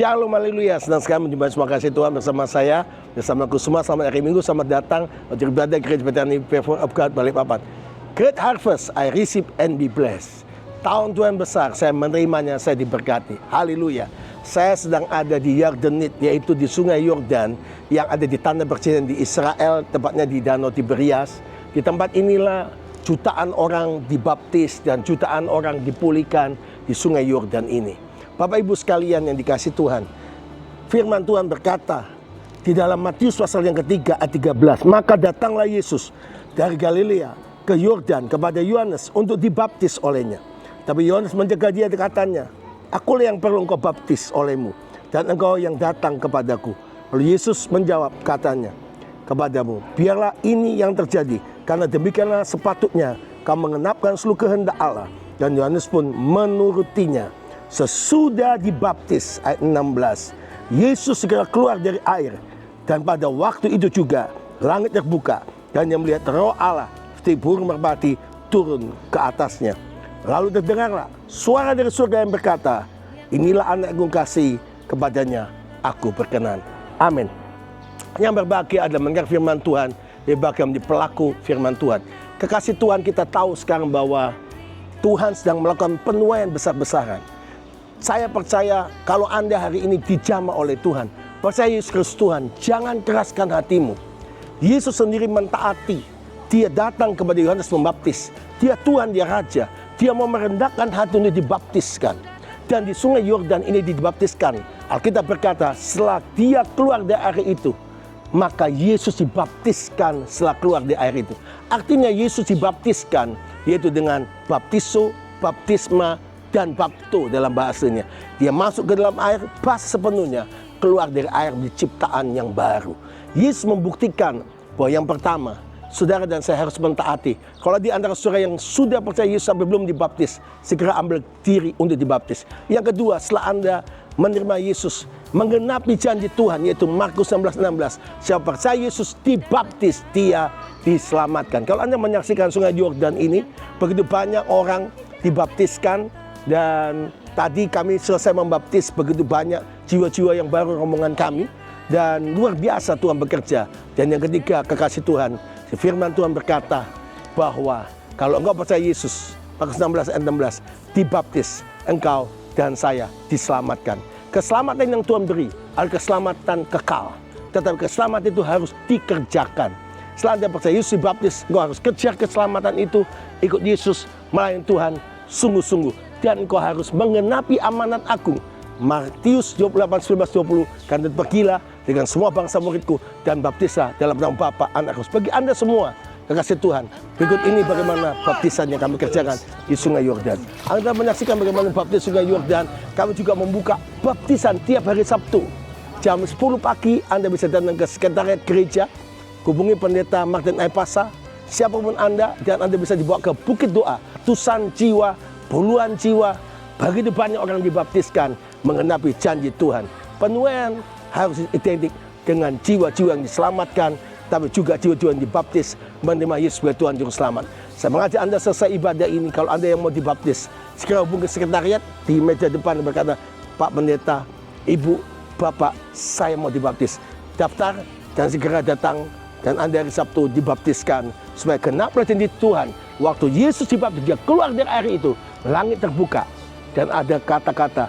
Shalom, haleluya. Senang sekali menjumpai semua kasih Tuhan bersama saya, bersama semua. Selamat hari Minggu, selamat datang untuk ibadah Gereja Bethany Faithful of God Balikpapan. Great harvest, I receive and be blessed. Tahun Tuhan besar, saya menerimanya, saya diberkati. Haleluya. Saya sedang ada di Yardenit, yaitu di Sungai Yordan, yang ada di tanah percikan di Israel, tepatnya di Danau Tiberias. Di tempat inilah jutaan orang dibaptis dan jutaan orang dipulihkan di Sungai Yordan ini. Bapak Ibu sekalian yang dikasih Tuhan, firman Tuhan berkata di dalam Matius pasal yang ketiga ayat 13, maka datanglah Yesus dari Galilea ke Yordan kepada Yohanes untuk dibaptis olehnya. Tapi Yohanes mencegah dia, katanya, akulah yang perlu engkau baptis olehmu, dan engkau yang datang kepadaku. Lalu Yesus menjawab, katanya kepadamu, biarlah ini yang terjadi, karena demikianlah sepatutnya kau mengenapkan seluruh kehendak Allah. Dan Yohanes pun menurutinya. Sesudah dibaptis, ayat 16, Yesus segera keluar dari air. Dan pada waktu itu juga langit terbuka, dan dia melihat Roh Allah seperti burung merpati turun ke atasnya. Lalu terdengarlah suara dari surga yang berkata, inilah anak yang kukasihi, kepadanya aku berkenan. Amin. Yang berbahagia adalah mendengar firman Tuhan, yang berbahagia menjadi pelaku firman Tuhan. Kekasih Tuhan, kita tahu sekarang bahwa Tuhan sedang melakukan penuaian besar-besaran. Saya percaya kalau Anda hari ini dijamah oleh Tuhan, percaya Yesus Kristus Tuhan, jangan keraskan hatimu. Yesus sendiri mentaati. Dia datang kepada Yohanes membaptis. Dia Tuhan, dia Raja. Dia mau merendahkan hati untuk dibaptiskan. Dan di Sungai Yordan ini dibaptiskan. Alkitab berkata, setelah dia keluar dari air itu, maka Yesus dibaptiskan setelah keluar dari air itu. Artinya Yesus dibaptiskan, yaitu dengan baptiso, baptisma, dan bapto dalam bahasanya. Dia masuk ke dalam air, pas sepenuhnya keluar dari air di ciptaan yang baru. Yesus membuktikan bahwa yang pertama, saudara dan saya harus mentaati. Kalau di antara saudara yang sudah percaya Yesus sampai belum dibaptis, segera ambil diri untuk dibaptis. Yang kedua, setelah Anda menerima Yesus, menggenapi janji Tuhan, yaitu Markus 16:16, siapa percaya Yesus dibaptis, dia diselamatkan. Kalau Anda menyaksikan Sungai Yordan ini, begitu banyak orang dibaptiskan. Dan tadi kami selesai membaptis begitu banyak jiwa-jiwa yang baru rombongan kami. Dan luar biasa Tuhan bekerja. Dan yang ketiga, kekasih Tuhan, firman Tuhan berkata bahwa kalau engkau percaya Yesus, Markus 16 ayat 16, dibaptis, engkau dan saya diselamatkan. Keselamatan yang Tuhan beri adalah keselamatan kekal. Tetapi keselamatan itu harus dikerjakan. Setelah Anda percaya Yesus dibaptis, engkau harus kejar keselamatan itu, ikut Yesus, melayani Tuhan sungguh-sungguh. Dan engkau harus mengenapi amanat agung. Matius 28:19-20, karena pergilah dengan semua bangsa muridku dan baptislah dalam nama Bapa, Anak, Roh. Bagi Anda semua, kekasih Tuhan, berikut ini bagaimana baptisan yang kami kerjakan di Sungai Yordan. Anda menyaksikan bagaimana baptis Sungai Yordan. Kami juga membuka baptisan tiap hari Sabtu. Jam 10 pagi Anda bisa datang ke sekretariat gereja, hubungi pendeta Martin Aipasa, siapapun Anda, dan Anda bisa dibawa ke Bukit Doa, Tusan Jiwa, puluhan jiwa, begitu banyak orang dibaptiskan mengenapi janji Tuhan. Penuaian harus identik dengan jiwa-jiwa yang diselamatkan, tapi juga jiwa-jiwa yang dibaptis menerima Yesus sebagai Tuhan Juru Selamat. Saya mengajak Anda selesai ibadah ini, kalau Anda yang mau dibaptis, segera hubungi sekretariat di meja depan dan berkata, Pak Pendeta, Ibu, Bapak, saya mau dibaptis. Daftar dan segera datang, dan Anda hari Sabtu dibaptiskan supaya genaplah janji Tuhan. Waktu Yesus dibaptis, dia keluar dari air itu, langit terbuka, dan ada kata-kata,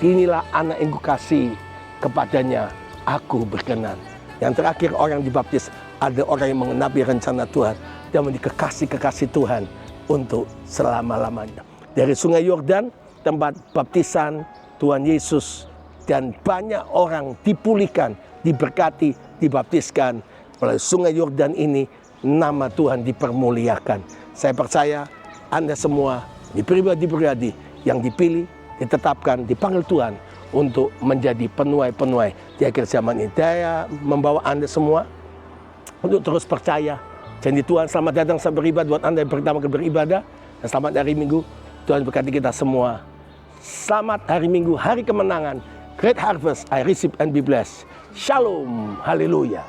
inilah anak yang kukasihi, kepadanya aku berkenan. Yang terakhir, orang dibaptis, ada orang yang mengenapi rencana Tuhan dan menjadi kekasih-kekasih Tuhan untuk selama-lamanya. Dari Sungai Yordan, tempat baptisan Tuhan Yesus, dan banyak orang dipulihkan, diberkati, dibaptiskan oleh Sungai Yordan ini. Nama Tuhan dipermuliakan. Saya percaya Anda semua di pribadi-pribadi yang dipilih, ditetapkan, dipanggil Tuhan untuk menjadi penuai-penuai di akhir zaman ini. Saya membawa Anda semua untuk terus percaya janji Tuhan. Selamat datang sampai beribadah buat Anda yang pertama kali beribadah, dan selamat hari Minggu. Tuhan berkati kita semua. Selamat hari Minggu, hari kemenangan. Great harvest, I receive and be blessed. Shalom, haleluya.